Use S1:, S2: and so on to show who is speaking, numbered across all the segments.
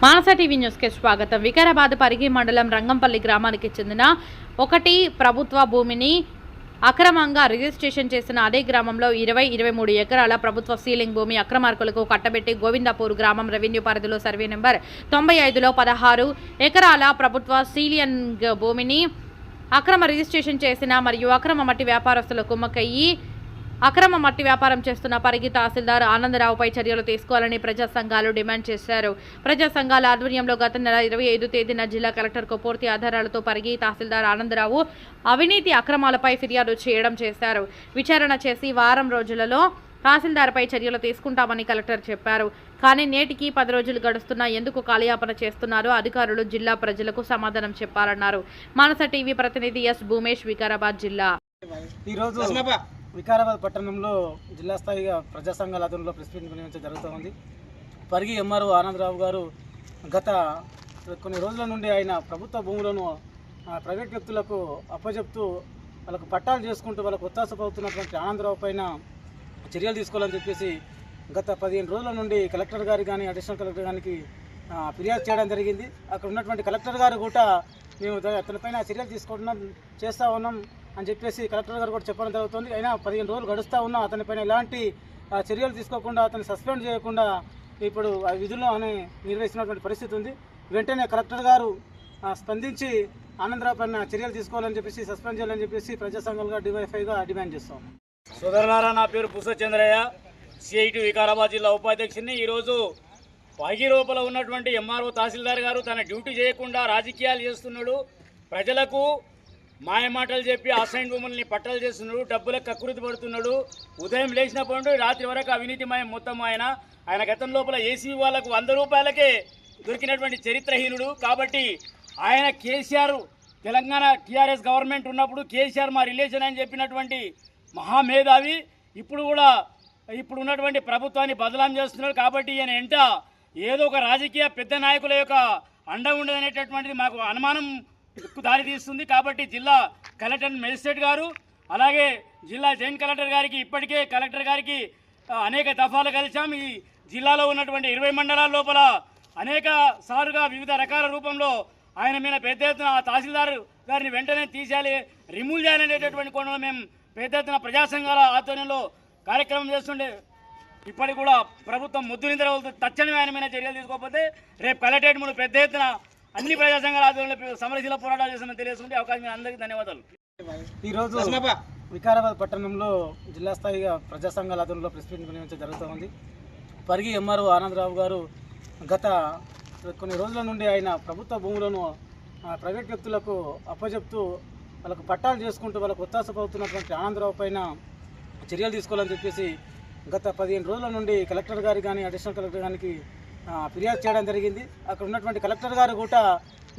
S1: మానస TV న్యూస్కి స్వాగతం. వికారాబాద్ పరిగి మండలం రంగంపల్లి గ్రామానికి చెందిన ఒకటి ప్రభుత్వ భూమిని అక్రమంగా రిజిస్ట్రేషన్ చేసిన అదే గ్రామంలో 23 ఎకరాల ప్రభుత్వ సీలింగ్ భూమి అక్రమార్కులకు కట్టబెట్టి గోవిందపూర్ గ్రామం రెవెన్యూ పరిధిలో సర్వే నెంబర్ 95లో 16 ఎకరాల ప్రభుత్వ సీలింగ్ భూమిని అక్రమ రిజిస్ట్రేషన్ చేసిన మరియు అక్రమ మట్టి వ్యాపారస్తుల కుమ్మక్కయ్యి అక్రమ మట్టి వ్యాపారం చేస్తున్న పరిగి తహసీల్దార్ ఆనందరావుపై చర్యలు తీసుకోవాలని ప్రజా సంఘాలు డిమాండ్ చేశారు. ప్రజా సంఘాల ఆధ్వర్యంలో గత నెల 25 తేదీన జిల్లా కలెక్టర్కు పూర్తి ఆధారాలతో పరిగి తహసీల్దార్ ఆనందరావు అవినీతి అక్రమాలపై ఫిర్యాదు చేయడం చేశారు. విచారణ చేసి వారం రోజులలో తహసీల్దార్పై చర్యలు తీసుకుంటామని కలెక్టర్ చెప్పారు. కానీ నేటికి 10 రోజులు గడుస్తున్నా ఎందుకు కాలయాపన చేస్తున్నారో అధికారులు జిల్లా ప్రజలకు సమాధానం చెప్పాలన్నారు. మానస టీవీ ప్రతినిధి ఎస్ భూమేష్, వికారాబాద్ జిల్లా.
S2: వికారాబాద్ పట్టణంలో జిల్లా స్థాయిగా ప్రజా సంఘాల ఆధ్వర్యంలో ప్రెస్ మీట్ నిర్వహించడం జరుగుతోంది. పరిగి ఎంఆర్ఓ ఆనందరావు గారు గత కొన్ని రోజుల నుండి ఆయన ప్రభుత్వ భూములను ప్రైవేట్ వ్యక్తులకు అప్పచెప్తూ వాళ్ళకు పట్టాలు చేసుకుంటూ వాళ్ళకు ఒత్తాసపడుతున్నటువంటి ఆనందరావు పైన చర్యలు తీసుకోవాలని చెప్పేసి గత 15 రోజుల నుండి కలెక్టర్ గారికి కానీ అడిషనల్ కలెక్టర్ గారికి ఫిర్యాదు చేయడం జరిగింది. అక్కడ ఉన్నటువంటి కలెక్టర్ గారు కూడా మేము అతనిపైన చర్యలు చేస్తూ ఉన్నాం అని చెప్పేసి కలెక్టర్ గారు కూడా చెప్పడం జరుగుతుంది. అయినా 15 రోజులు గడుస్తూ ఉన్నా అతనిపైన ఎలాంటి చర్యలు తీసుకోకుండా అతన్ని సస్పెండ్ చేయకుండా ఇప్పుడు ఆ విధుల్లో నిర్వహిస్తున్నటువంటి పరిస్థితి ఉంది. వెంటనే కలెక్టర్ గారు స్పందించి ఆనందరావు పైన చర్యలు తీసుకోవాలని చెప్పేసి సస్పెండ్ చేయాలని చెప్పేసి ప్రజా సంఘాలుగా డివైఫైగా డిమాండ్ చేస్తాం.
S3: సోదరులారా, నా పేరు పుస చంద్రయ్య, సిఐటి వికారాబాద్ జిల్లా ఉపాధ్యక్షుడిని. ఈరోజు పైకి లోపల ఉన్నటువంటి ఎంఆర్ఓ తహసీల్దార్ గారు తన డ్యూటీ చేయకుండా రాజకీయాలు చేస్తున్నాడు. ప్రజలకు మాయమాటలు చెప్పి అసైన్ భూముల్ని పట్టాలు చేస్తున్నాడు, డబ్బులకు కకృతి పడుతున్నాడు. ఉదయం లేచినప్పటి నుండి రాత్రి వరకు అవినీతిమయం మొత్తం ఆయన గతం లోపల ఏసీ వాళ్ళకు 100 రూపాయలకే దొరికినటువంటి చరిత్రహీనుడు. కాబట్టి ఆయన కేసీఆర్ తెలంగాణ టీఆర్ఎస్ గవర్నమెంట్ ఉన్నప్పుడు కేసీఆర్ మా రిలేషన్ అని చెప్పినటువంటి మహామేధావి ఇప్పుడు ఉన్నటువంటి ప్రభుత్వాన్ని బదలాం చేస్తున్నాడు. కాబట్టి ఈయన ఎంట ఏదో ఒక రాజకీయ పెద్ద నాయకుల యొక్క అండ ఉండదనేటటువంటిది మాకు అనుమానం దారి తీస్తుంది. కాబట్టి జిల్లా కలెక్టర్ మెజిస్ట్రేట్ గారు అలాగే జిల్లా జాయింట్ కలెక్టర్ గారికి ఇప్పటికే కలెక్టర్ గారికి అనేక దఫాలు కలిసాం. ఈ జిల్లాలో ఉన్నటువంటి 20 మండలాల లోపల అనేక సార్లుగా వివిధ రకాల రూపంలో ఆయన మీద పెద్ద ఎత్తున తహసీల్దార్ గారిని వెంటనే తీసేయాలి, రిమూవ్ చేయాలనేటటువంటి కోణంలో మేము పెద్ద ఎత్తున ప్రజా సంఘాల ఆధ్వర్యంలో కార్యక్రమం చేస్తుండే. ఇప్పటికి కూడా ప్రభుత్వం ముద్దు నిద్ర తక్షణమే ఆయన మీద చర్యలు తీసుకోకపోతే రేపు కలెక్టరేట్ ముందు పెద్ద ఎత్తున అన్ని ప్రజా సంఘాల ఆధ్వర్యంలో సమరశీల పోరాటాలు చేస్తామని తెలియజేసుకుంటే అవకాశం అందరికీ ధన్యవాదాలు.
S2: ఈరోజు వికారాబాద్ పట్టణంలో జిల్లా స్థాయిగా ప్రజా సంఘాల ఆధ్వర్యంలో ప్రెస్ మీట్ నిర్వహించడం జరుగుతోంది. పరిగి ఎంఆర్ఓ ఆనందరావు గారు గత కొన్ని రోజుల నుండి ఆయన ప్రభుత్వ భూములను ప్రైవేట్ వ్యక్తులకు అప్పచెప్తూ వాళ్ళకు పట్టాలు చేసుకుంటూ వాళ్ళకు ఒత్తాసపడుతున్నటువంటి ఆనందరావు పైన చర్యలు తీసుకోవాలని చెప్పేసి గత 15 రోజుల నుండి కలెక్టర్ గారికి కానీ అడిషనల్ కలెక్టర్ గారికి ఫిర్యాదు చేయడం జరిగింది. అక్కడ ఉన్నటువంటి కలెక్టర్ గారు కూడా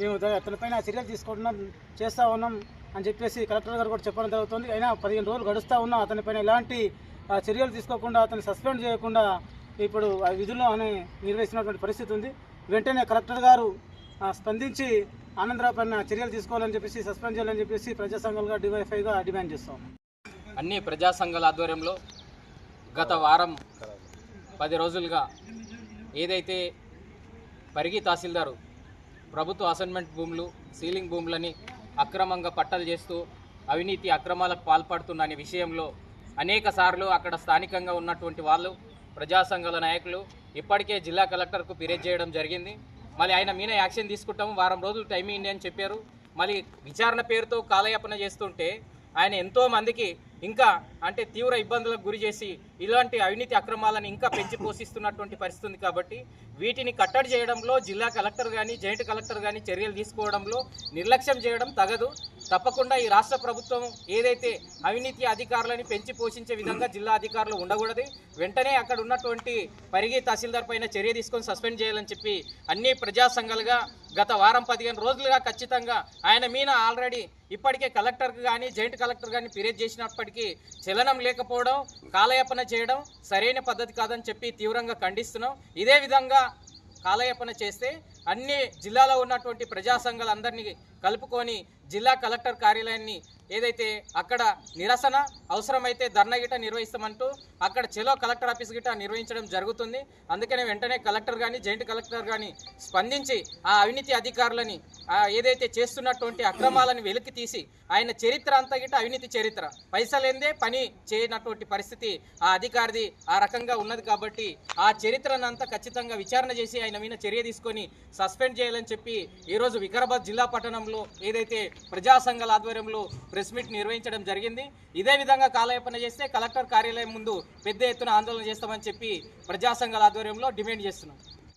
S2: మేము అతనిపైన చర్యలు చేస్తూ ఉన్నాం అని చెప్పేసి కలెక్టర్ గారు కూడా చెప్పడం జరుగుతుంది. అయినా 15 రోజులు గడుస్తూ ఉన్నా అతనిపైన ఎలాంటి చర్యలు తీసుకోకుండా అతన్ని సస్పెండ్ చేయకుండా ఇప్పుడు ఆ విధుల్లో నిర్వహిస్తున్నటువంటి పరిస్థితి ఉంది. వెంటనే కలెక్టర్ గారు స్పందించి ఆనందరావు పైన చర్యలు తీసుకోవాలని చెప్పేసి సస్పెండ్ చేయాలని చెప్పేసి ప్రజా సంఘాలుగా డివైఫైగా డిమాండ్ చేస్తాం.
S4: అన్ని ప్రజా సంఘాల ఆధ్వర్యంలో గత వారం 10 రోజులుగా ఏదైతే పరిగి తహసీల్దారు ప్రభుత్వ అసైన్మెంట్ భూములు సీలింగ్ భూములని అక్రమంగా పట్టాలు చేస్తూ అవినీతి అక్రమాలకు పాల్పడుతున్న అనే విషయంలో అనేక సార్లు అక్కడ స్థానికంగా ఉన్నటువంటి వాళ్ళు ప్రజా సంఘాల నాయకులు ఇప్పటికే జిల్లా కలెక్టర్కు ఫిర్యాదు చేయడం జరిగింది. మళ్ళీ ఆయన మీద యాక్షన్ తీసుకుంటాము, వారం రోజులు టైం ఇవ్వండి అని చెప్పారు. మళ్ళీ విచారణ పేరుతో కాలయాపన చేస్తుంటే ఆయన ఎంతో మందికి ఇంకా అంటే తీవ్ర ఇబ్బందులకు గురి చేసి ఇలాంటి అవినీతి అక్రమాలను ఇంకా పెంచి పోషిస్తున్నటువంటి పరిస్థితి ఉంది. కాబట్టి వీటిని కట్టడి చేయడంలో జిల్లా కలెక్టర్ కానీ జాయింట్ కలెక్టర్ కానీ చర్యలు తీసుకోవడంలో నిర్లక్ష్యం చేయడం తగదు. తప్పకుండా ఈ రాష్ట్ర ప్రభుత్వం ఏదైతే అవినీతి అధికారులని పెంచి పోషించే విధంగా జిల్లా అధికారులు ఉండకూడదు. వెంటనే అక్కడ ఉన్నటువంటి పరిగి తహసీల్దార్ పైన చర్య తీసుకొని సస్పెండ్ చేయాలని చెప్పి అన్ని ప్రజా సంఘాలుగా గత వారం 15 రోజులుగా ఖచ్చితంగా ఆయన మీద ఆల్రెడీ ఇప్పటికే కలెక్టర్కి కానీ జాయింట్ కలెక్టర్ కానీ ఫిర్యాదు చేసినప్పటికీ చలనం లేకపోవడం, కాలయాపన చేయడం సరైన పద్ధతి కాదని చెప్పి తీవ్రంగా ఖండిస్తున్నాం. ఇదే విధంగా కాలయాపన చేస్తే అన్ని జిల్లాలో ఉన్నటువంటి ప్రజా సంఘాలందరినీ కలుపుకొని జిల్లా కలెక్టర్ కార్యాలయాన్ని ఏదైతే అక్కడ నిరసన అవసరమైతే ధర్నా గిట నిర్వహిస్తామంటూ అక్కడ చెలో కలెక్టర్ ఆఫీస్ గిట నిర్వహించడం జరుగుతుంది. అందుకనే వెంటనే కలెక్టర్ కానీ జాయింట్ కలెక్టర్ కానీ స్పందించి ఆ అవినీతి అధికారులని ఏదైతే చేస్తున్నటువంటి అక్రమాలను వెలికి తీసి ఆయన చరిత్ర అంతా గిట అవినీతి చరిత్ర, పైసలేందే పని చేయనటువంటి పరిస్థితి ఆ అధికారిది ఆ రకంగా ఉన్నది. కాబట్టి ఆ చరిత్రను అంతా ఖచ్చితంగా విచారణ చేసి ఆయన మీద చర్య తీసుకొని సస్పెండ్ చేయాలని చెప్పి ఈరోజు వికారాబాద్ జిల్లా పట్టణంలో ఏదైతే ప్రజా సంఘాల ఆధ్వర్యంలో ప్రెస్ మీట్ నిర్వహించడం జరిగింది. ఇదే విధంగా కాలయాపన చేస్తే కలెక్టర్ కార్యాలయం ముందు పెద్ద ఎత్తున ఆందోళన చేస్తామని చెప్పి ప్రజా సంఘాల ఆధ్వర్యంలో డిమాండ్ చేస్తున్నాం.